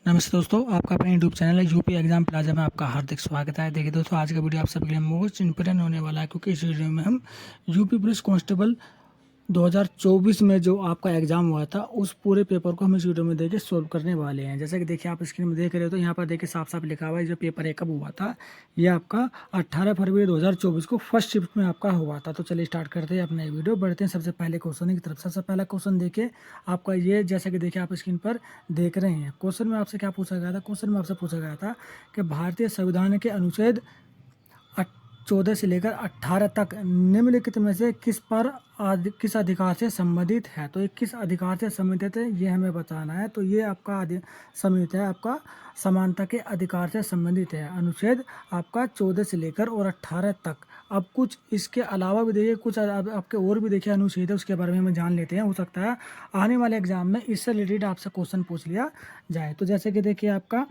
नमस्ते दोस्तों, आपका अपना यूट्यूब चैनल है यूपी एग्जाम प्लाजा में आपका हार्दिक स्वागत है। देखिए दोस्तों, आज का वीडियो आप सबके लिए मोस्ट इंपोर्टेंट होने वाला है, क्योंकि इस वीडियो में हम यूपी पुलिस कांस्टेबल 2024 में जो आपका एग्जाम हुआ था उस पूरे पेपर को हम इस वीडियो में देखिए सोल्व करने वाले हैं। जैसे कि देखिए आप स्क्रीन में देख रहे हो, तो यहाँ पर देखिए साफ साफ लिखा हुआ है जो पेपर है कब हुआ था। ये आपका 18 फरवरी 2024 को फर्स्ट शिफ्ट में आपका हुआ था। तो चलिए स्टार्ट करते हैं अपना वीडियो, बढ़ते हैं सबसे पहले क्वेश्चन की तरफ। सबसे पहला क्वेश्चन देखिए आपका ये, जैसे कि देखिए आप स्क्रीन पर देख रहे हैं। क्वेश्चन में आपसे क्या पूछा गया था? क्वेश्चन में आपसे पूछा गया था कि भारतीय संविधान के अनुच्छेद 14 से लेकर 18 तक निम्नलिखित में से किस अधिकार से संबंधित है। तो ये किस अधिकार से संबंधित है ये हमें बताना है। तो ये आपका संबंधित है, आपका समानता के अधिकार से संबंधित है। अनुच्छेद आपका 14 से लेकर और 18 तक। अब कुछ इसके अलावा भी देखिए, कुछ आपके और भी देखिए अनुच्छेद है, उसके बारे में हम जान लेते हैं। हो सकता है आने वाले एग्जाम में इससे रिलेटेड आपसे क्वेश्चन पूछ लिया जाए। तो जैसे कि देखिए आपका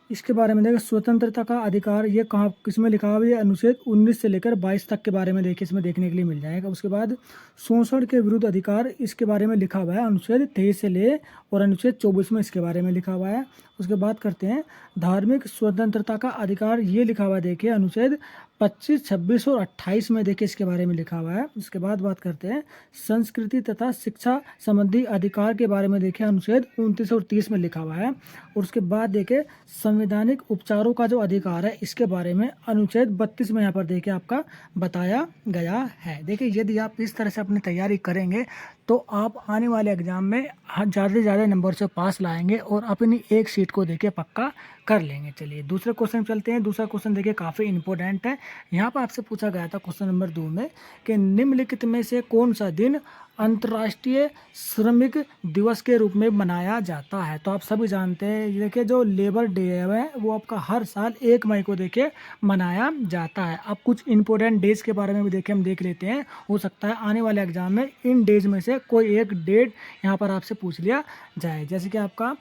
इसके बारे में देखिए, स्वतंत्रता का अधिकार ये कहाँ किसमें लिखा हुआ है? ये अनुच्छेद 19 से लेकर 22 तक के बारे में देखिए इसमें देखने के लिए मिल जाएगा। उसके बाद शोषण के विरुद्ध अधिकार इसके बारे में लिखा हुआ है, अनुच्छेद 23 से ले और अनुच्छेद 24 में इसके बारे में लिखा हुआ है। उसके बाद करते हैं धार्मिक स्वतंत्रता का अधिकार, ये लिखा हुआ है देखिए अनुच्छेद 25, 26 और 28 में देखिए इसके बारे में लिखा हुआ है। उसके बाद बात करते हैं संस्कृति तथा शिक्षा संबंधी अधिकार के बारे में देखिए अनुच्छेद 29 और 30 में लिखा हुआ है। और उसके बाद देखिए संवैधानिक उपचारों का जो अधिकार है इसके बारे में अनुच्छेद 32 में यहाँ पर देखिए आपका बताया गया है। देखिए यदि आप इस तरह से अपनी तैयारी करेंगे तो आप आने वाले एग्जाम में ज़्यादा से ज़्यादा नंबर से पास लाएंगे और अपनी एक सीट को देखिए पक्का कर लेंगे। चलिए दूसरे क्वेश्चन चलते हैं। दूसरा क्वेश्चन देखिए काफ़ी इंपॉर्टेंट है। यहाँ पर आपसे पूछा गया था क्वेश्चन नंबर 2 में कि निम्नलिखित में से कौन सा दिन अंतर्राष्ट्रीय श्रमिक दिवस के रूप में मनाया जाता है। तो आप सभी जानते हैं देखिए जो लेबर डे है वो आपका हर साल 1 मई को देखिए मनाया जाता है। अब कुछ इंपॉर्टेंट डेज के बारे में भी देखिए हम देख लेते हैं। हो सकता है आने वाले एग्जाम में इन डेज में से कोई एक डेट यहाँ पर आपसे पूछ लिया जाए। जैसे कि आपका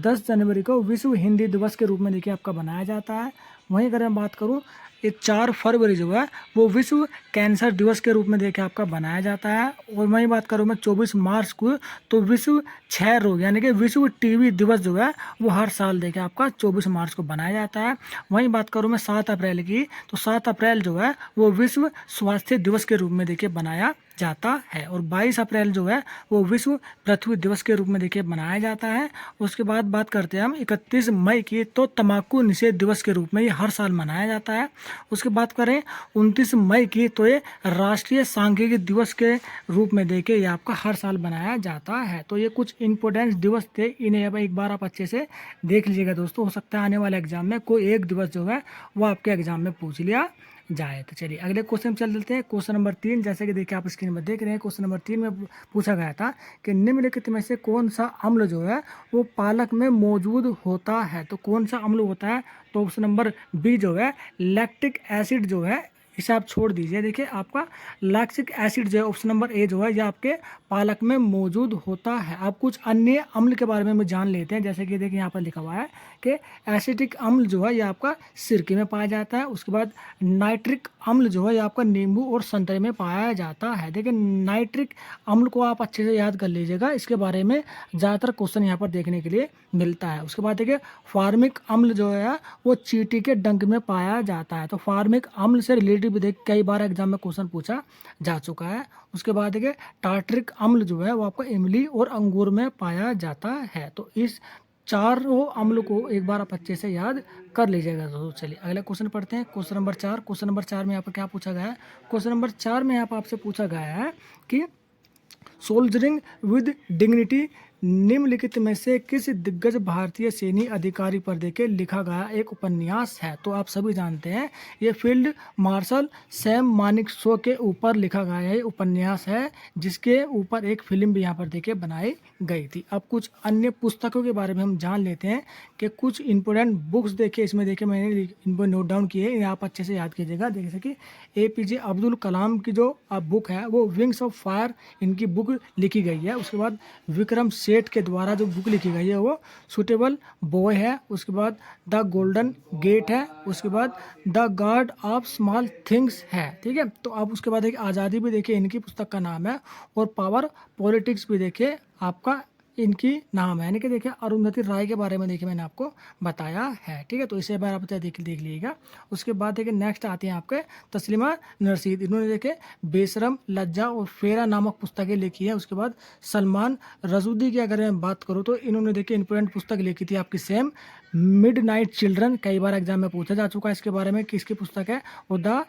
10 जनवरी को विश्व हिंदी दिवस के रूप में देखिए आपका बनाया जाता है। वहीं अगर मैं बात करूँ, ये 4 फरवरी जो है वो विश्व कैंसर दिवस के रूप में देखिए आपका बनाया जाता है। और वहीं बात करूँ मैं 24 मार्च को, तो विश्व क्षय रोग यानी कि विश्व टीबी दिवस जो है वो हर साल देखिए आपका 24 मार्च को बनाया जाता है। वहीं बात करूँ मैं 7 अप्रैल की, तो 7 अप्रैल जो है वो विश्व स्वास्थ्य दिवस के रूप में देखिए बनाया जाता है। और 22 अप्रैल जो है वो विश्व पृथ्वी दिवस के रूप में देखिए मनाया जाता है। उसके बाद बात करते हैं हम 31 मई की, तो तंबाकू निषेध दिवस के रूप में ये हर साल मनाया जाता है। उसके बाद करें 29 मई की, तो ये राष्ट्रीय सांख्यिकी दिवस के रूप में देखिए ये आपका हर साल बनाया जाता है। तो ये कुछ इंपॉर्टेंट दिवस थे, इन्हें अब एक बार आप अच्छे से देख लीजिएगा दोस्तों। हो सकता है आने वाले एग्जाम में कोई एक दिवस जो है वो आपके एग्जाम में पूछ लिया जाए। तो चलिए अगले क्वेश्चन चल देते हैं। क्वेश्चन नंबर 3, जैसे कि देखिए आप स्क्रीन में देख रहे हैं, क्वेश्चन नंबर 3 में पूछा गया था कि निम्नलिखित में से कौन सा अम्ल जो है वो पालक में मौजूद होता है। तो कौन सा अम्ल होता है? तो ऑप्शन नंबर बी जो है लैक्टिक एसिड जो है, इसे आप छोड़ दीजिए। देखिए आपका लैक्टिक एसिड जो है ऑप्शन नंबर ए जो है ये आपके पालक में मौजूद होता है। अब कुछ अन्य अम्ल के बारे में हम जान लेते हैं। जैसे कि देखिए यहाँ पर लिखा हुआ है कि एसिटिक अम्ल जो है ये आपका सिरके में पाया जाता है। उसके बाद नाइट्रिक अम्ल जो है ये आपका नींबू और संतरे में पाया जाता है। देखिए नाइट्रिक अम्ल को आप अच्छे से याद कर लीजिएगा, इसके बारे में ज़्यादातर क्वेश्चन यहाँ पर देखने के लिए मिलता है। उसके बाद देखिए फार्मिक अम्ल जो है वो चींटी के डंक में पाया जाता है। तो फार्मिक अम्ल से रिलेटेड भी देख कई बार एग्जाम में क्वेश्चन पूछा जा चुका है। उसके बाद देखिए टार्ट्रिक अम्ल जो है वो आपको इमली और अंगूर में पाया जाता है। तो इस चारों अम्ल को एक बार आप अच्छे से याद कर लीजिएगा। तो चलिए अगला क्वेश्चन पढ़ते हैं। Question number 4। क्वेश्चन नंबर 4 में यहाँ पर क्या पूछा गया है? क्वेश्चन नंबर 4 में यहाँ पर आपसे पूछा गया है कि सोल्जरिंग विद डिग्निटी निम्नलिखित में से किस दिग्गज भारतीय सैन्य अधिकारी पर देखे लिखा गया एक उपन्यास है। तो आप सभी जानते हैं ये फील्ड मार्शल सैम मानेकशॉ के ऊपर लिखा गया है उपन्यास है, जिसके ऊपर एक फिल्म भी यहाँ पर देखिए बनाई गई थी। अब कुछ अन्य पुस्तकों के बारे में हम जान लेते हैं कि कुछ इंपॉर्टेंट बुक्स देखिए इसमें देखिए मैंने इनको नोट डाउन किए हैं, आप अच्छे से याद कीजिएगा। जैसे कि APJ अब्दुल कलाम की जो बुक है वो विंग्स ऑफ फायर इनकी बुक लिखी गई है। उसके बाद विक्रम सेठ के द्वारा जो बुक लिखी गई है वो सुटेबल बॉय है। उसके बाद द गोल्डन गेट है। उसके बाद the guard of small things है। ठीक है, तो आप उसके बाद देखिए आज़ादी भी देखिए इनकी पुस्तक का नाम है। और पावर पॉलिटिक्स भी देखिए आपका इनकी नाम है, यानी कि देखिए अरुंधति राय के बारे में देखिए मैंने आपको बताया है, ठीक है। तो इसे बार आप देख लीजिएगा। उसके बाद देखिए नेक्स्ट आते हैं आपके तस्लीमा नरसीद। इन्होंने देखे बेशरम, लज्जा और फेरा नामक पुस्तकें लिखी है। उसके बाद सलमान रजूदी की अगर मैं बात करूँ तो इन्होंने देखिए इंपॉर्टेंट पुस्तक लिखी थी आपकी सेम मिडनाइट चिल्ड्रन, कई बार एग्जाम में पूछा जा चुका है इसके बारे में, किसकी पुस्तक है, और द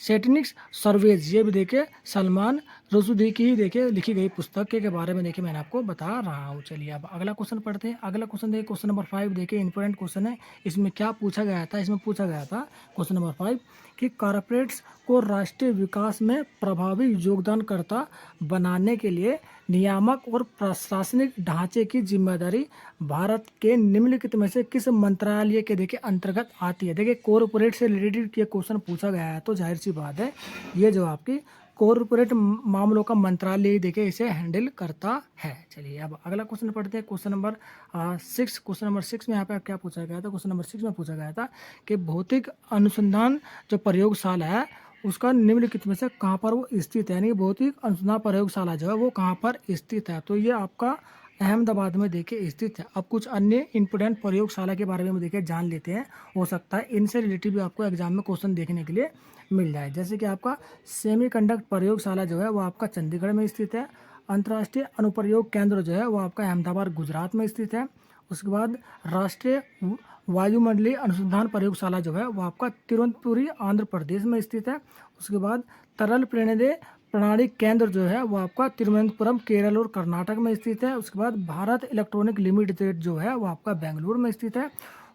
सेटनिक्स सर्वेज, ये भी देखिए सलमान रसूदी की ही देखिए लिखी गई पुस्तक के बारे में देखिए मैंने आपको बता रहा हूँ। चलिए अब अगला क्वेश्चन पढ़ते हैं। अगला क्वेश्चन देखिए क्वेश्चन नंबर 5 देखिए इंपॉर्टेंट क्वेश्चन है। इसमें क्या पूछा गया था, इसमें पूछा गया था क्वेश्चन नंबर 5 कि कॉरपोरेट्स को राष्ट्रीय विकास में प्रभावी योगदानकर्ता बनाने के लिए नियामक और प्रशासनिक ढांचे की जिम्मेदारी भारत के निम्नलिखित में से किस मंत्रालय के देखिए अंतर्गत आती है। देखिए कॉरपोरेट से रिलेटेड ये क्वेश्चन पूछा गया है तो जाहिर सी बात है ये जो आपकी कॉरपोरेट मामलों का मंत्रालय देखिए इसे हैंडल करता है। चलिए अब अगला क्वेश्चन पढ़ते हैं। Question number 6। क्वेश्चन नंबर 6 में यहाँ पे क्या पूछा गया था, क्वेश्चन नंबर 6 में पूछा गया था कि भौतिक अनुसंधान जो प्रयोगशाला है उसका निम्नलिखित में से कहाँ पर वो स्थित है, यानी भौतिक अनुसंधान प्रयोगशाला जो है वो कहाँ पर स्थित है। तो ये आपका अहमदाबाद में देखिए स्थित है। अब कुछ अन्य इंपोर्टेंट प्रयोगशाला के बारे में देखिए जान लेते हैं, हो सकता है इनसे रिलेटेड भी आपको एग्जाम में क्वेश्चन देखने के लिए मिल जाए। जैसे कि आपका सेमीकंडक्टर प्रयोगशाला जो है वो आपका चंडीगढ़ में स्थित है। अंतर्राष्ट्रीय अनुप्रयोग केंद्र जो है वो आपका अहमदाबाद गुजरात में स्थित है। उसके बाद राष्ट्रीय वायुमंडलीय अनुसंधान प्रयोगशाला जो है वो आपका तिरुवनंतपुरम आंध्र प्रदेश में स्थित है। उसके बाद तरल प्रणाली केंद्र जो है वो आपका तिरुवनंतपुरम केरल और कर्नाटक में स्थित है। उसके बाद भारत इलेक्ट्रॉनिक लिमिटेड जो है वो आपका बेंगलुरु में स्थित है।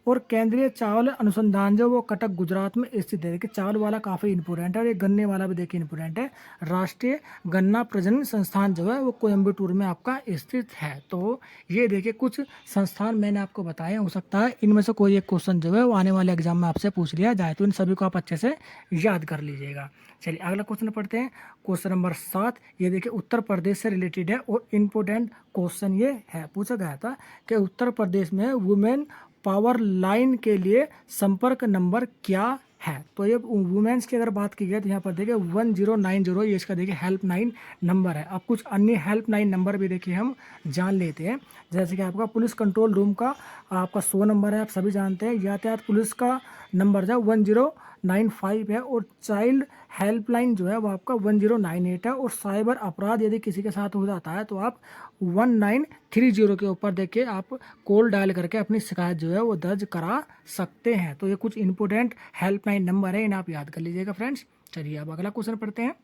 और केंद्रीय चावल अनुसंधान जो वो कटक गुजरात में स्थित है। देखिए चावल वाला काफ़ी इंपॉर्टेंट है और ये गन्ने वाला भी देखिए इंपॉर्टेंट है। राष्ट्रीय गन्ना प्रजनन संस्थान जो है वो कोयम्बटूर में आपका स्थित है। तो ये देखिए कुछ संस्थान मैंने आपको बताए, हो सकता है इनमें से कोई एक क्वेश्चन जो है वो आने वाले एग्जाम में आपसे पूछ लिया जाए, तो इन सभी को आप अच्छे से याद कर लीजिएगा। चलिए अगला क्वेश्चन पढ़ते हैं। क्वेश्चन नंबर 7 ये देखिए उत्तर प्रदेश से रिलेटेड है और इम्पोर्टेंट क्वेश्चन ये है। पूछा गया था कि उत्तर प्रदेश में वुमेन पावर लाइन के लिए संपर्क नंबर क्या है। तो ये वुमेन्स की अगर बात की जाए तो यहाँ पर देखिए 1090 ये इसका देखिए हेल्पलाइन नंबर है। अब कुछ अन्य हेल्पलाइन नंबर भी देखिए हम जान लेते हैं। जैसे कि आपका पुलिस कंट्रोल रूम का आपका 100 नंबर है, आप सभी जानते हैं। यातायात पुलिस का नंबर जो 1095 है और चाइल्ड हेल्पलाइन जो है वो आपका 1098 है। और साइबर अपराध यदि किसी के साथ हो जाता है तो आप 1930 के ऊपर देखिए आप कॉल डायल करके अपनी शिकायत जो है वो दर्ज करा सकते हैं। तो ये कुछ इंपॉर्टेंट हेल्पलाइन नंबर है, इन्हें आप याद कर लीजिएगा फ्रेंड्स। चलिए अब अगला क्वेश्चन पढ़ते हैं।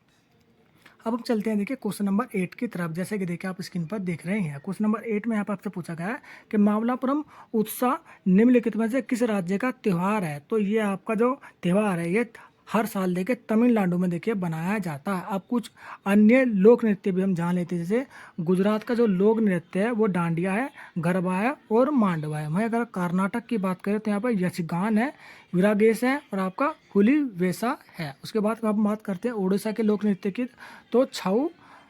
अब हम चलते हैं देखिए क्वेश्चन नंबर 8 की तरफ। जैसे कि देखिए आप स्क्रीन पर देख रहे हैं क्वेश्चन नंबर 8 में यहाँ पर आपसे पूछा गया है कि मामलापुरम उत्सव निम्नलिखित में से किस राज्य का त्यौहार है। तो ये आपका जो त्यौहार है ये हर साल देखिए तमिलनाडु में देखिए बनाया जाता है। अब कुछ अन्य लोक नृत्य भी हम जान लेते हैं। जैसे गुजरात का जो लोक नृत्य है वो डांडिया है, गरबा है और मांडवा है। वहीं अगर कर्नाटक की बात करें तो यहाँ पर यक्षगान है, विरागेश है और आपका हुली वेसा है। उसके बाद हम बात करते हैं उड़ीसा के लोक नृत्य की, तो छऊ,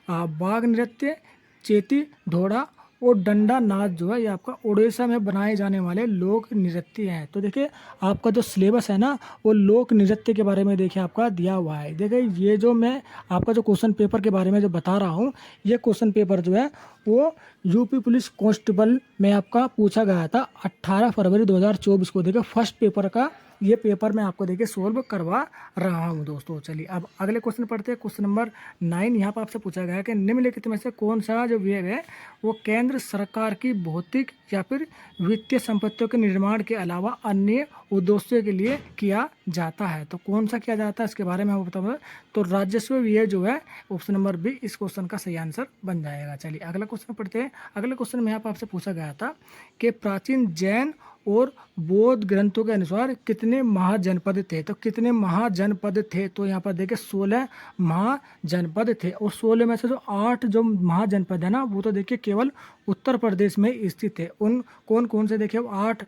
बाघ नृत्य, चेती ढोड़ा और डंडा नाच जो है ये आपका उड़ीसा में बनाए जाने वाले लोक नृत्य हैं। तो देखिए आपका जो सिलेबस है ना वो लोक नृत्य के बारे में देखिए आपका दिया हुआ है। देखिए ये जो मैं आपका जो क्वेश्चन पेपर के बारे में जो बता रहा हूँ ये क्वेश्चन पेपर जो है वो यूपी पुलिस कांस्टेबल में आपका पूछा गया था 18 फरवरी 2024 को। देखिए फर्स्ट पेपर का ये पेपर मैं आपको देखिए सोल्व करवा रहा हूँ दोस्तों। चलिए अब अगले क्वेश्चन पढ़ते हैं। क्वेश्चन नंबर 9 यहाँ पर आपसे पूछा गया है कि निम्नलिखित में से कौन सा जो विभाग है वो केंद्र सरकार की भौतिक या फिर वित्तीय संपत्तियों के निर्माण के अलावा अन्य उद्देश्यों के लिए किया जाता है। तो कौन सा किया जाता है इसके बारे में आपको बताऊँगा। तो राजस्व व्यय जो है ऑप्शन नंबर बी इस क्वेश्चन का सही आंसर बन जाएगा। चलिए अगला क्वेश्चन पढ़ते हैं। अगले क्वेश्चन में यहाँ पर आपसे पूछा गया था कि प्राचीन जैन और बौद्ध ग्रंथों के अनुसार कितने महाजनपद थे। तो कितने महाजनपद थे, तो यहाँ पर देखिए 16 महाजनपद थे। और 16 में से जो 8 जो महाजनपद है ना वो तो देखिए केवल उत्तर प्रदेश में स्थित है। उन कौन कौन से देखिए 8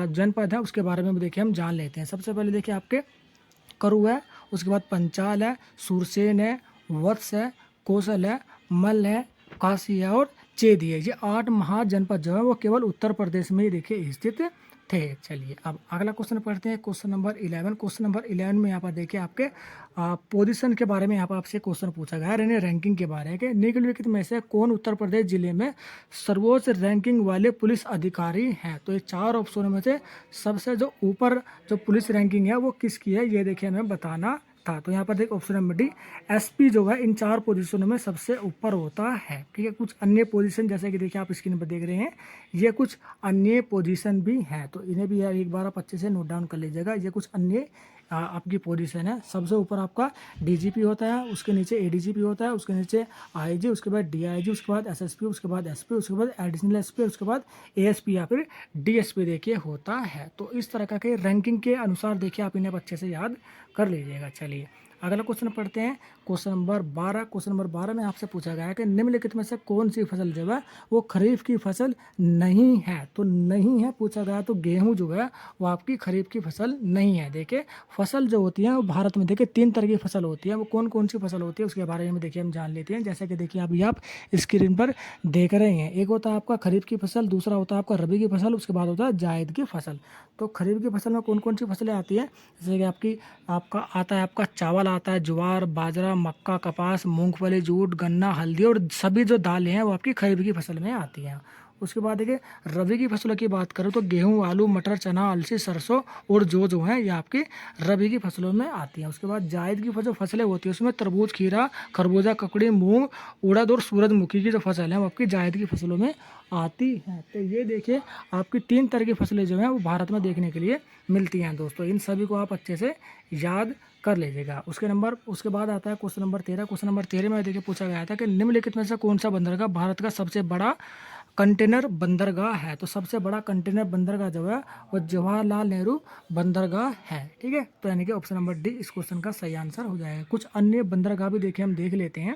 जनपद है उसके बारे में भी देखिए हम जान लेते हैं। सबसे पहले देखिए आपके करु है, उसके बाद पंचाल है, सूरसेन है, वत्स है, कौशल है, मल्ल है, काशी है और दिए। ये 8 महाजनपद जो है वो केवल उत्तर प्रदेश में ही देखिए स्थित थे। चलिए अब अगला क्वेश्चन पढ़ते हैं, क्वेश्चन नंबर 11। क्वेश्चन नंबर 11 में यहाँ पर देखिए आपके पोजीशन के बारे में यहाँ पर आपसे क्वेश्चन पूछा गया है, यानी रैंकिंग के बारे में कि निम्नलिखित में से कौन उत्तर प्रदेश जिले में सर्वोच्च रैंकिंग वाले पुलिस अधिकारी हैं। तो ये 4 ऑप्शनों में से सबसे जो ऊपर जो पुलिस रैंकिंग है वो किसकी है, ये देखिए हमें बताना था। तो यहाँ पर देखिए ऑप्शन नंबर डी, एसपी जो है इन 4 पोजीशनों में सबसे ऊपर होता है। ठीक है, कुछ अन्य पोजीशन जैसे कि देखिए आप स्क्रीन पर देख रहे हैं, ये कुछ अन्य पोजीशन भी हैं, तो इन्हें भी यार एक बार आप अच्छे से नोट डाउन कर लीजिएगा। ये कुछ अन्य आपकी पोजीशन है। सबसे ऊपर आपका डीजीपी होता है, उसके नीचे एडीजीपी होता है, उसके नीचे आईजी, उसके बाद डीआईजी, उसके बाद एसएसपी, उसके बाद एसपी, उसके बाद एडिशनल एसपी, उसके बाद एएसपी या फिर डीएसपी देखिए होता है। तो इस तरह का के रैंकिंग के अनुसार देखिए आप इन्हें अच्छे से याद कर लीजिएगा। चलिए अगला क्वेश्चन पढ़ते हैं, क्वेश्चन नंबर 12। क्वेश्चन नंबर 12 में आपसे पूछा गया है कि निम्नलिखित में से कौन सी फसल जो है वो खरीफ की फसल नहीं है। तो नहीं है पूछा गया, तो गेहूं जो है वो आपकी खरीफ की फसल नहीं है। देखिए फसल जो होती है वो भारत में देखिए 3 तरह की फसल होती है। वो कौन कौन सी फसल होती है उसके बारे में देखिए हम जान लेते हैं। जैसे कि देखिए अभी आप स्क्रीन पर देख रहे हैं, एक होता है आपका खरीफ की फसल, दूसरा होता है आपका रबी की फसल, उसके बाद होता है जायद की फसल। तो खरीफ की फसल में कौन कौन सी फसलें आती हैं, जैसे कि आपका आता है आपका चावल आता है, ज्वार, बाजरा, मक्का, कपास, मूंगफली, जूट, गन्ना, हल्दी और सभी जो दालें हैं वो आपकी खरीफ की फसल में आती हैं। उसके बाद देखिए रबी की फसलों की बात करें तो गेहूं, आलू, मटर, चना, अलसी, सरसों और जो हैं ये आपकी रबी की फसलों में आती हैं। उसके बाद जायद की जो फसलें होती हैं उसमें तरबूज, खीरा, खरबूजा, ककड़ी, मूंग, उड़द और सूरजमुखी की जो फसल है वो आपकी जायद की फसलों में आती हैं। तो ये देखिए आपकी 3 तरह की फसलें जो हैं वो भारत में देखने के लिए मिलती हैं दोस्तों। इन सभी को आप अच्छे से याद कर लीजिएगा। उसके बाद आता है क्वेश्चन नंबर 13। क्वेश्चन नंबर 13 में देखिए पूछा गया था कि निम्नलिखित में से कौन सा बंदरगाह भारत का सबसे बड़ा कंटेनर बंदरगाह है। तो सबसे बड़ा कंटेनर बंदरगाह जो है वो जवाहरलाल नेहरू बंदरगाह है। ठीक है, तो यानी कि ऑप्शन नंबर डी इस क्वेश्चन का सही आंसर हो जाएगा। कुछ अन्य बंदरगाह भी देखिए हम देख लेते हैं,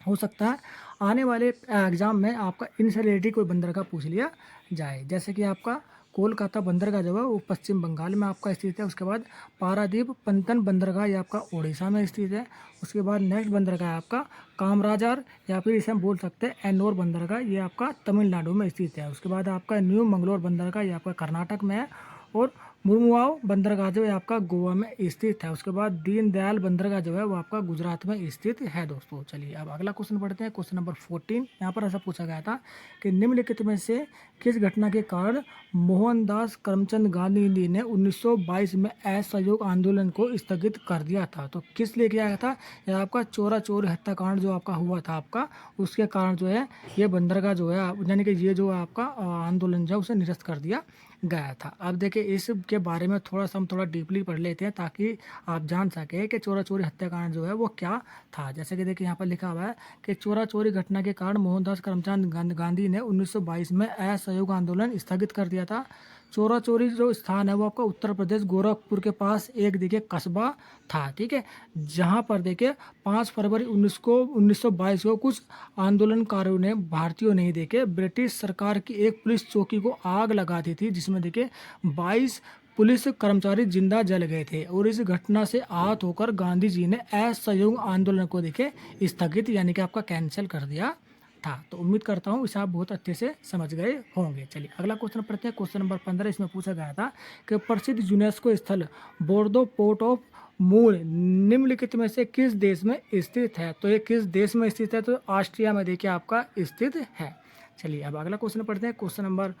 हो सकता है आने वाले एग्जाम में आपका इनसे रिलेटेड कोई बंदरगाह पूछ लिया जाए। जैसे कि आपका कोलकाता बंदरगाह जो है वो पश्चिम बंगाल में आपका स्थित है। उसके बाद पारादीप पंतन बंदरगाह ये आपका उड़ीसा में स्थित है। उसके बाद नेक्स्ट बंदरगाह है आपका कामराजार या फिर इसे हम बोल सकते हैं एन्नोर बंदरगाह, ये आपका तमिलनाडु में स्थित है। उसके बाद आपका न्यू मंगलोर बंदरगाह ये आपका कर्नाटक में है। और मुर्मुआओ बंदरगाह जो है आपका गोवा में स्थित है। उसके बाद दीनदयाल बंदरगाह जो है वो आपका गुजरात में स्थित है दोस्तों। चलिए अब अगला क्वेश्चन पढ़ते हैं, क्वेश्चन नंबर 14। यहाँ पर ऐसा पूछा गया था कि निम्नलिखित में से किस घटना के कारण मोहनदास करमचंद गांधी ने 1922 में असहयोग आंदोलन को स्थगित कर दिया था। तो किस लिए किया गया था, यह आपका चोरा चोरी हत्याकांड जो आपका हुआ था आपका, उसके कारण जो है ये बंदरगाह जो है यानी कि ये जो आपका आंदोलन जो है उसे निरस्त कर दिया गया था। अब देखिए इसके बारे में हम थोड़ा डीपली पढ़ लेते हैं ताकि आप जान सकें कि चोरा चोरी हत्याकांड जो है वो क्या था। जैसे कि देखिए यहाँ पर लिखा हुआ है कि चोरा चोरी घटना के कारण मोहनदास करमचंद गांधी ने 1922 में असहयोग आंदोलन स्थगित कर दिया था। चोरा चोरी जो स्थान है वो आपका उत्तर प्रदेश गोरखपुर के पास एक देखिए कस्बा था। ठीक है, जहाँ पर देखिए 5 फरवरी 1922 को कुछ आंदोलनकारियों ने भारतीयों ने देखे ब्रिटिश सरकार की एक पुलिस चौकी को आग लगा दी थी, जिसमें देखिए 22 पुलिस कर्मचारी जिंदा जल गए थे। और इस घटना से आहत होकर गांधी जी ने असहयोग आंदोलन को देखिए स्थगित यानी कि आपका कैंसिल कर दिया था। तो उम्मीद करता हूँ इसे आप बहुत अच्छे से समझ गए होंगे। चलिए अगला क्वेश्चन पढ़ते हैं, क्वेश्चन नंबर 15। इसमें पूछा गया था कि प्रसिद्ध यूनेस्को स्थल बोर्दो पोर्ट ऑफ मूल निम्नलिखित में से किस देश में स्थित है। तो ये किस देश में स्थित है, तो ऑस्ट्रिया में देखिए आपका स्थित है। चलिए अब अगला क्वेश्चन पढ़ते हैं, क्वेश्चन नंबर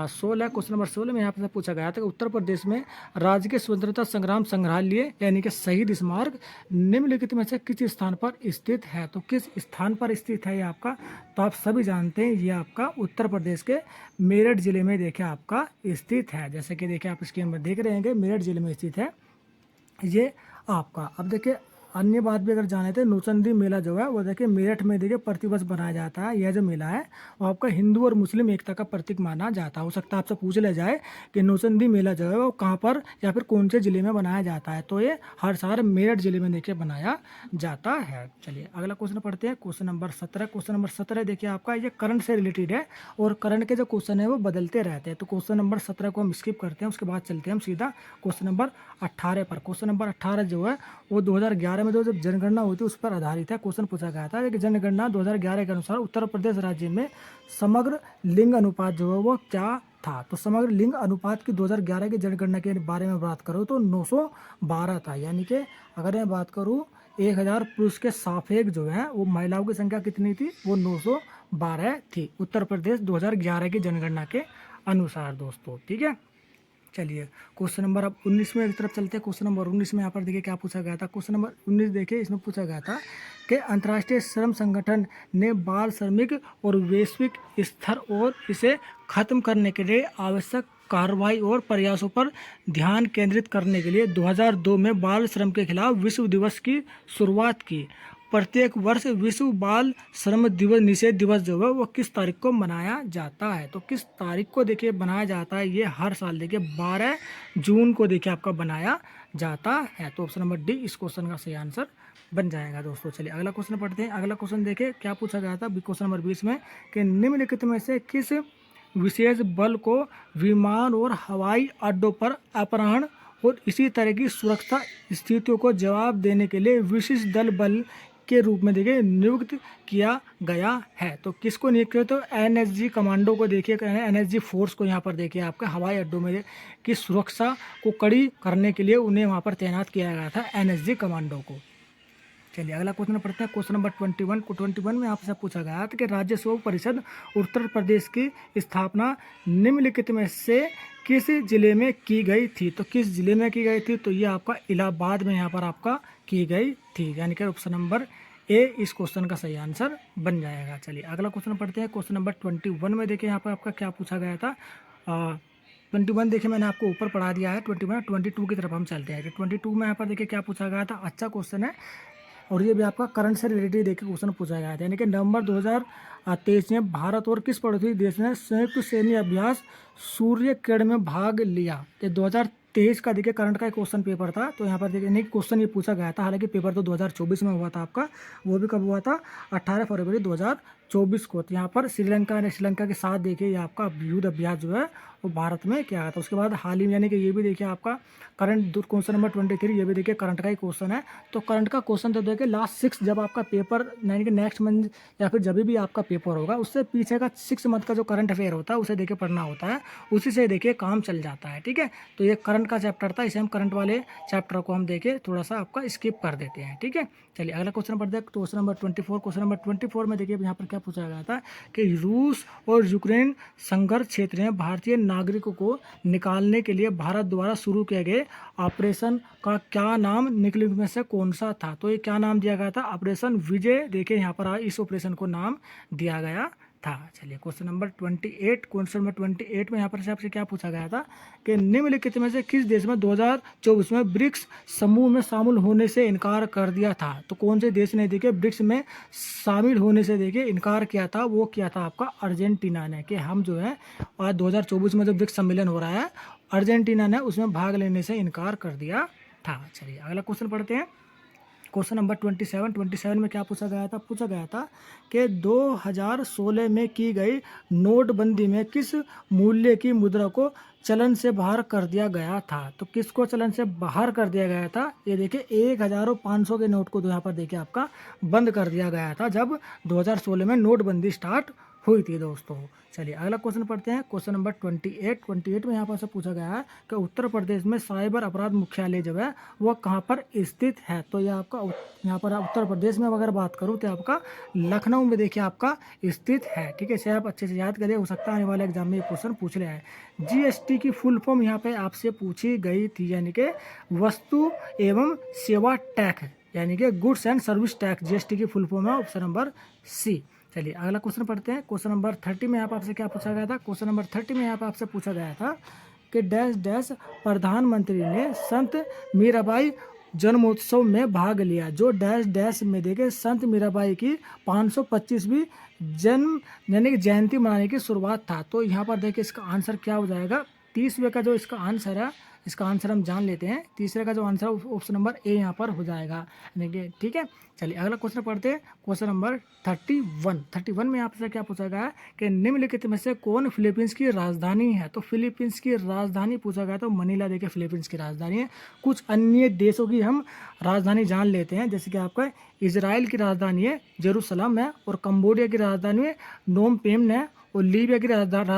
16। क्वेश्चन नंबर 16 में यहाँ पर पूछा गया था कि उत्तर प्रदेश में राजकीय स्वतंत्रता संग्राम संग्रहालय यानी कि शहीद स्मारक निम्नलिखित में से किस स्थान पर स्थित है। तो किस स्थान पर स्थित है ये आपका, तो आप सभी जानते हैं ये आपका उत्तर प्रदेश के मेरठ जिले में देखिए आपका स्थित है। जैसे कि देखिए आप स्क्रीन पर देख रहे हैं कि मेरठ जिले में स्थित है ये आपका। अब देखिए अन्य बात भी अगर जाने थे, नौचंदी मेला जो है वो देखिए मेरठ में देखिए प्रतिवर्ष बनाया जाता है। यह जो मेला है वो आपका हिंदू और मुस्लिम एकता का प्रतीक माना जाता है। हो सकता है आपसे पूछ लिया जाए कि नौचंदी मेला जो है वो कहाँ पर या फिर कौन से जिले में बनाया जाता है, तो ये हर साल मेरठ जिले में देखिए बनाया जाता है। चलिए अगला क्वेश्चन पढ़ते हैं, क्वेश्चन नंबर 17। क्वेश्चन नंबर 17 देखिए आपका ये करंट से रिलेटेड है और करंट के जो क्वेश्चन है वो बदलते रहते हैं। तो क्वेश्चन नंबर 17 को हम स्किप करते हैं, उसके बाद चलते हैं हम सीधा क्वेश्चन नंबर 18 पर। क्वेश्चन नंबर 18 जो है वो 2011 2012 में जो जब जनगणना हुई थी उस पर आधारित है। क्वेश्चन पूछा गया था कि जनगणना 2011 के अनुसार उत्तर प्रदेश राज्य में समग्र लिंग अनुपात जो है वो क्या था। तो समग्र लिंग अनुपात की 2011 की जनगणना के बारे में बात करूँ तो 912 था, यानी कि अगर मैं बात करूँ 1000 पुरुष के सापेक्ष जो है वो महिलाओं की संख्या कितनी थी, वो 912 थी उत्तर प्रदेश 2011 की जनगणना के अनुसार दोस्तों। ठीक है, चलिए क्वेश्चन नंबर अब 19 में एक तरफ चलते हैं। क्वेश्चन नंबर 19 में यहाँ पर देखिए क्या पूछा गया था। क्वेश्चन नंबर 19 देखिए, इसमें पूछा गया था कि अंतर्राष्ट्रीय श्रम संगठन ने बाल श्रमिक और वैश्विक स्तर और इसे खत्म करने के लिए आवश्यक कार्रवाई और प्रयासों पर ध्यान केंद्रित करने के लिए 2002 में बाल श्रम के खिलाफ विश्व दिवस की शुरुआत की। प्रत्येक वर्ष विश्व बाल श्रम दिवस निषेध दिवस जो है वो किस तारीख को मनाया जाता है। तो किस तारीख को देखिए बनाया जाता है, ये हर साल देखिए 12 जून को देखिए आपका बनाया जाता है। तो ऑप्शन नंबर डी इस क्वेश्चन का सही आंसर बन जाएगा दोस्तों। चलिए अगला क्वेश्चन पढ़ते हैं। अगला क्वेश्चन देखिए क्या पूछा गया था क्वेश्चन नंबर 20 में कि निम्नलिखित में से किस विशेष बल को विमान और हवाई अड्डों पर अपहरण और इसी तरह की सुरक्षा स्थितियों को जवाब देने के लिए विशिष्ट दल बल के रूप में देखिए नियुक्त किया गया है। तो किसको नियुक्त किया, तो एनएसजी कमांडो को देखिए, एनएसजी फोर्स को यहाँ पर देखिए आपका हवाई अड्डों में की सुरक्षा को कड़ी करने के लिए उन्हें वहाँ पर तैनात किया गया था, एनएसजी कमांडो को। चलिए अगला क्वेश्चन पढ़ते हैं। क्वेश्चन नंबर 21 में आपसे पूछा गया था कि राज्य सेवा परिषद उत्तर प्रदेश की स्थापना निम्नलिखित में से किस जिले में की गई थी। तो किस जिले में की गई थी, तो ये आपका इलाहाबाद में यहाँ पर आपका की गई थी, यानी कि ऑप्शन नंबर ए इस क्वेश्चन का सही आंसर बन जाएगा। चलिए अगला क्वेश्चन पढ़ते हैं। क्वेश्चन नंबर 21 में देखिए यहाँ पर आपका क्या पूछा गया था। 21 देखिए मैंने आपको ऊपर पढ़ा दिया है। 22 की तरफ हम चलते हैं। 22 में यहाँ पर देखिए क्या पूछा गया था, अच्छा क्वेश्चन है और ये भी आपका करंट से रिलेटेड देखिए क्वेश्चन पूछा गया था, यानी कि नवंबर 2023 में भारत और किस पड़ोसी देश ने संयुक्त सैन्य अभ्यास सूर्य किरण में भाग लिया। तो 2023 का देखिए करंट का एक क्वेश्चन पेपर था, तो यहाँ पर देखिए नहीं क्वेश्चन ये पूछा गया था, हालांकि पेपर तो 2024 में हुआ था आपका, वो भी कब हुआ था 18 फरवरी 2024 को। तो यहाँ पर श्रीलंका के साथ देखिए ये आपका युद्ध अभ्यास जो है वो भारत में किया गया था। उसके बाद हाल ही में यानी कि ये भी देखिए आपका करंट क्वेश्चन नंबर 23, ये भी देखिए करंट का ही क्वेश्चन है। तो करंट का क्वेश्चन तो देखिए लास्ट 6 जब आपका पेपर यानी कि नेक्स्ट मंथ या फिर जब भी आपका पेपर होगा उससे पीछे का 6 मंथ का जो करंट अफेयर होता है उसे देखिए पढ़ना होता है, उसी से देखिए काम चल जाता है। ठीक है, तो ये करंट का चैप्टर था, इसे हम करंट वाले चैप्टर को हम देखे थोड़ा सा आपका स्किप कर देते हैं। ठीक है, चलिए अगला क्वेश्चन पढ़ते हैं। Question number 24। क्वेश्चन नंबर 24 में देखिए यहाँ पर क्या पूछा गया था कि रूस और यूक्रेन संघर्ष क्षेत्र में भारतीय नागरिकों को निकालने के लिए भारत द्वारा शुरू किए गए ऑपरेशन का क्या नाम निकलने में से कौन सा था। तो ये क्या नाम दिया गया था, ऑपरेशन विजय देखिए यहाँ पर इस ऑपरेशन को नाम दिया गया था। चलिए क्वेश्चन नंबर 28। क्वेश्चन नंबर 28 में यहाँ पर से आपसे क्या पूछा गया था कि निम्नलिखित में से किस देश में 2024 में ब्रिक्स समूह में शामिल होने से इनकार कर दिया था। तो कौन से देश ने देखिए ब्रिक्स में शामिल होने से देखिए इनकार किया था, वो किया था आपका अर्जेंटीना ने, कि हम जो है आज 2024 में जो ब्रिक्स सम्मेलन हो रहा है अर्जेंटीना ने उसमें भाग लेने से इनकार कर दिया था। चलिए अगला क्वेश्चन पढ़ते हैं। क्वेश्चन नंबर 27 में क्या पूछा गया था कि 2016 में की गई नोटबंदी में किस मूल्य की मुद्रा को चलन से बाहर कर दिया गया था। तो किसको चलन से बाहर कर दिया गया था, ये देखिए 1000 और 500 के नोट को तो यहाँ पर देखिए आपका बंद कर दिया गया था जब 2016 में नोटबंदी स्टार्ट हुई थी दोस्तों। चलिए अगला क्वेश्चन पढ़ते हैं। क्वेश्चन नंबर 28 में यहाँ पर से पूछा गया है कि उत्तर प्रदेश में साइबर अपराध मुख्यालय जो है वह कहाँ पर स्थित है। तो यह आपका यहाँ पर उत्तर प्रदेश में अगर बात करूँ तो आपका लखनऊ में देखिए आपका स्थित है। ठीक है, इसे आप अच्छे से याद करिए, हो सकता है आने वाले एग्जाम में ये क्वेश्चन पूछ लिया है। जीएसटी की फुल फॉर्म यहाँ पे आपसे पूछी गई थी, यानी कि वस्तु एवं सेवा टैक्स, यानी कि goods and service tax, GST की फुल फॉर्म है ऑप्शन नंबर सी। चलिए अगला क्वेश्चन पढ़ते हैं। क्वेश्चन नंबर 30 में यहाँ पर आपसे क्या पूछा गया था। क्वेश्चन नंबर 30 में यहाँ पर आपसे पूछा गया था कि डैश डैश प्रधानमंत्री ने संत मीराबाई जन्मोत्सव में भाग लिया। जो डैश डैश में देखे संत मीराबाई की 525वीं जन्म यानी कि जयंती मनाने की शुरुआत था। तो यहाँ पर देखिए इसका आंसर क्या हो जाएगा, 30वें का जो इसका आंसर है इसका आंसर हम जान लेते हैं। तीसरे का जो आंसर ऑप्शन नंबर ए यहाँ पर हो जाएगा। देखिए ठीक है, चलिए अगला क्वेश्चन पढ़ते हैं। क्वेश्चन नंबर 31 में आपसे क्या पूछा गया है कि निम्नलिखित में से कौन फिलीपींस की राजधानी है। तो फिलीपींस की राजधानी पूछा गया तो मनीला देखिए फिलीपींस की राजधानी है। कुछ अन्य देशों की हम राजधानी जान लेते हैं, जैसे कि आपका इजराइल की राजधानी है जेरूसलम है, और कंबोडिया की राजधानी है नोम पेम है, और लीबिया की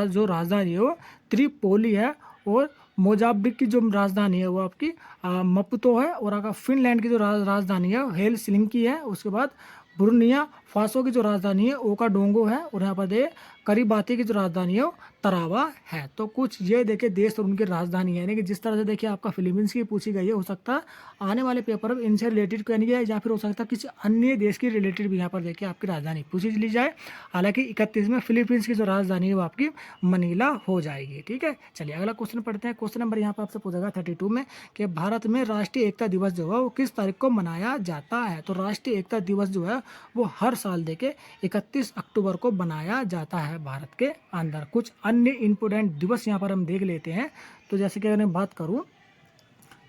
जो राजधानी है वो त्रिपोली है, और मोजाम्बिक की जो राजधानी है वो आपकी मपुतो है, और अगर फिनलैंड की जो राजधानी है हेलसिंकी है। उसके बाद बुर्निया फासो की जो राजधानी है ओकाडोंगो है, और यहाँ पर दे करीबाती की जो राजधानी है वो तरावा है। तो कुछ ये देखिए देश और उनकी राजधानी है, यानी कि जिस तरह से देखिए आपका फिलीपींस की पूछी गई है, हो सकता है आने वाले पेपर में इनसे रिलेटेड कहीं है, या फिर हो सकता है किसी अन्य देश की रिलेटेड भी यहाँ पर देखिए आपकी राजधानी पूछी ली जाए। हालांकि 31 में फिलीपींस की जो राजधानी है वो आपकी मनीला हो जाएगी। ठीक है, चलिए अगला क्वेश्चन पढ़ते हैं। क्वेश्चन नंबर यहाँ पर आपसे पूछा गया 32 में कि भारत में राष्ट्रीय एकता दिवस जो है वो किस तारीख को मनाया जाता है। तो राष्ट्रीय एकता दिवस जो है वो हर साल देखे 31 अक्टूबर को बनाया जाता है भारत के अंदर। कुछ अन्य इंपोर्टेंट दिवस यहाँ पर हम देख लेते हैं। तो जैसे कि अगर मैं बात करूँ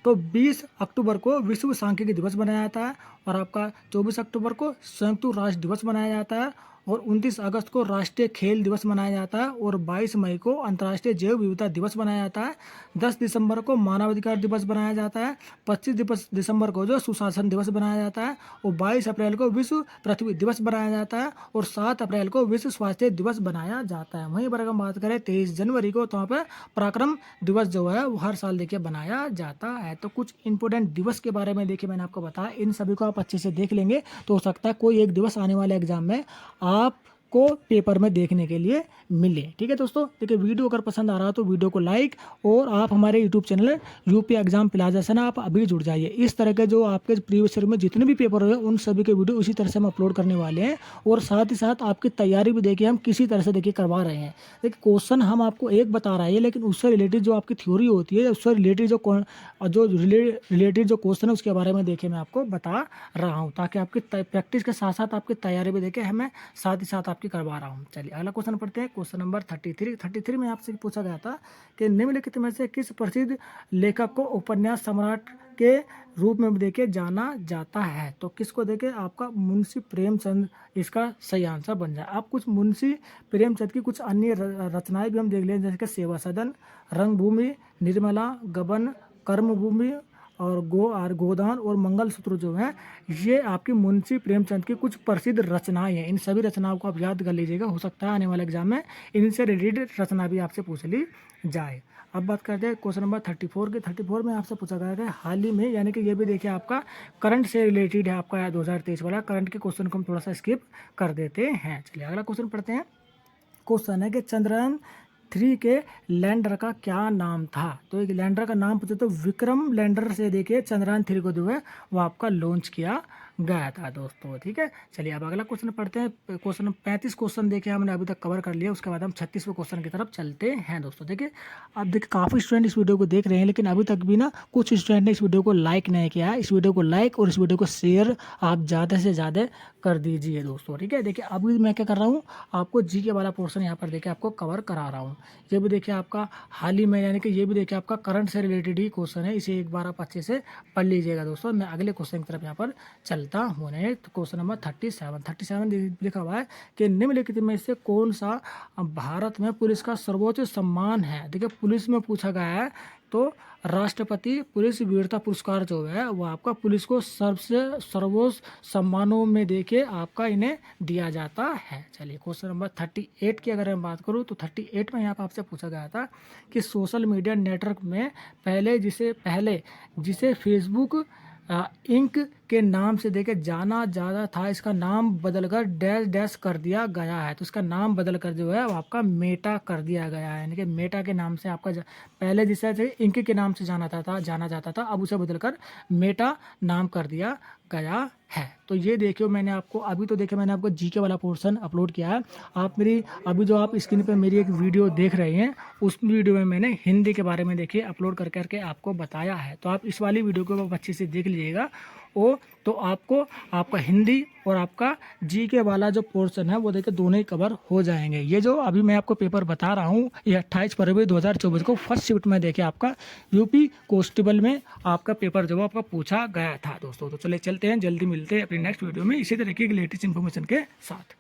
तो 20 अक्टूबर को विश्व सांख्यिकी दिवस मनाया जाता है, और आपका 24 अक्टूबर को संयुक्त राष्ट्र दिवस मनाया जाता है, और 29 अगस्त को राष्ट्रीय खेल दिवस मनाया जाता है, और 22 मई को अंतर्राष्ट्रीय जैव विविधता दिवस मनाया जाता है। 10 दिसंबर को मानवाधिकार दिवस बनाया जाता है। 25 दिसंबर को जो सुशासन दिवस बनाया जाता है, और 22 अप्रैल को विश्व पृथ्वी दिवस बनाया जाता है, और 7 अप्रैल को विश्व स्वास्थ्य दिवस बनाया जाता है। वहीं पर अगर हम बात करें 23 जनवरी को, तो वहाँ पर पराक्रम दिवस जो है वो हर साल देखिए बनाया जाता है। तो कुछ इंपोर्टेंट दिवस के बारे में देखिए मैंने आपको बताया, इन सभी को आप अच्छे से देख लेंगे तो हो सकता है कोई एक दिवस आने वाले एग्जाम में आपको पेपर में देखने के लिए मिले। ठीक है दोस्तों, देखिए वीडियो अगर पसंद आ रहा हो तो वीडियो को लाइक, और आप हमारे YouTube channel UP exam plaza से ना आप अभी जुड़ जाइए। इस तरह के जो आपके प्रीवियस ईयर में जितने भी पेपर हुए उन सभी के वीडियो इसी तरह से हम अपलोड करने वाले हैं, और साथ ही साथ आपकी तैयारी भी देखिए हम किसी तरह से देखिए करवा रहे हैं। देखिए क्वेश्चन हम आपको एक बता रहे हैं, लेकिन उससे रिलेटेड जो आपकी थ्योरी होती है, उससे रिलेटेड जो रिलेटेड जो क्वेश्चन है उसके बारे में देखिए मैं आपको बता रहा हूँ, ताकि आपकी प्रैक्टिस के साथ साथ आपकी तैयारी भी देखिए हमें साथ ही साथ आपकी करवा रहा हूँ। चलिए अगला क्वेश्चन पढ़ते हैं। क्वेश्चन नंबर 33 में आपसे पूछा गया था कि निम्नलिखित में से किस प्रसिद्ध लेखक को उपन्यास सम्राट के रूप में देखे जाना जाता है। तो किसको देखे, आपका मुंशी प्रेमचंद इसका सही आंसर बन जाए। आप कुछ मुंशी प्रेमचंद की कुछ अन्य रचनाएं भी हम देख लें, जैसे कि सेवा सदन, रंगभूमि, निर्मला, गबन, कर्मभूमि, और गोदान और मंगलसूत्र जो है ये आपकी मुंशी प्रेमचंद की कुछ प्रसिद्ध रचनाएं हैं। इन सभी रचनाओं को आप याद कर लीजिएगा, हो सकता है आने वाले एग्जाम में इनसे रिलेटेड रचना भी आपसे पूछ ली जाए। अब बात करते हैं क्वेश्चन नंबर 34 के। 34 में आपसे पूछा गया है हाल ही में, यानी कि ये भी देखिए आपका करंट से रिलेटेड है, आपका 2023 वाला करंट के क्वेश्चन को हम थोड़ा सा स्किप कर देते हैं। चलिए अगला क्वेश्चन पढ़ते हैं। क्वेश्चन है कि चंद्रयान 3 के लैंडर का क्या नाम था। तो एक लैंडर का नाम पूछे तो विक्रम लैंडर से देखिए चंद्रयान 3 को जो है वो आपका लॉन्च किया गया था दोस्तों। ठीक है, चलिए अब अगला क्वेश्चन पढ़ते हैं। क्वेश्चन 35 क्वेश्चन देखिए हमने अभी तक कवर कर लिया, उसके बाद हम 36वें क्वेश्चन की तरफ चलते हैं दोस्तों। देखिए अब देखिए काफ़ी स्टूडेंट इस वीडियो को देख रहे हैं, लेकिन अभी तक भी ना कुछ स्टूडेंट ने इस वीडियो को लाइक नहीं किया है। इस वीडियो को लाइक और इस वीडियो को शेयर आप ज़्यादा से ज़्यादा कर दीजिए दोस्तों। ठीक है, देखिए अभी मैं क्या कर रहा हूँ, आपको जी के वाला पोर्शन यहाँ पर देखिए आपको कवर करा रहा हूँ। ये भी देखिए आपका हाल ही में, यानी कि ये भी देखिए आपका करंट से रिलेटेड ही क्वेश्चन है, इसे एक बार आप अच्छे से पढ़ लीजिएगा दोस्तों। मैं अगले क्वेश्चन की तरफ यहाँ पर चलता हूँ। तो क्वेश्चन नंबर 37 लिखा हुआ है कि निम्नलिखित में से कौन सा भारत में पुलिस का सर्वोच्च सम्मान है। देखिए पुलिस में पूछा गया है तो राष्ट्रपति पुलिस वीरता पुरस्कार जो है वो आपका पुलिस को सर्वोच्च सम्मानों में देखिए आपका इन्हें दिया जाता है। चलिए क्वेश्चन नंबर 38 की अगर मैं बात करूँ तो 38 में यहाँ पर आपसे पूछा गया था कि सोशल मीडिया नेटवर्क में पहले जिसे फेसबुक इंक के नाम से देखे जाना ज़्यादा था, इसका नाम बदलकर डैश डैश कर दिया गया है। तो इसका नाम बदलकर जो है वो आपका मेटा कर दिया गया है, यानी कि मेटा के नाम से आपका पहले जिसे इंक के नाम से जाना जाता था, अब उसे बदलकर मेटा नाम कर दिया गया है। तो ये देखियो मैंने आपको जीके वाला पोर्शन अपलोड किया है। आप मेरी अभी जो आप स्क्रीन पे मेरी एक वीडियो देख रहे हैं, उस वीडियो में मैंने हिंदी के बारे में देखिए अपलोड करके आपको बताया है। तो आप इस वाली वीडियो को अच्छे से देख लीजिएगा, ओ, तो आपको आपका हिंदी और आपका जी के वाला जो पोर्शन है वो देखिए दोनों ही कवर हो जाएंगे। ये जो अभी मैं आपको पेपर बता रहा हूँ ये 28 फरवरी 2024 को फर्स्ट शिफ्ट में देखिए आपका यूपी कांस्टेबल में आपका पेपर जो आपका पूछा गया था दोस्तों। तो चलिए चलते हैं, जल्दी मिलते हैं अपनी नेक्स्ट वीडियो में इसी तरीके की लेटेस्ट इन्फॉर्मेशन के साथ।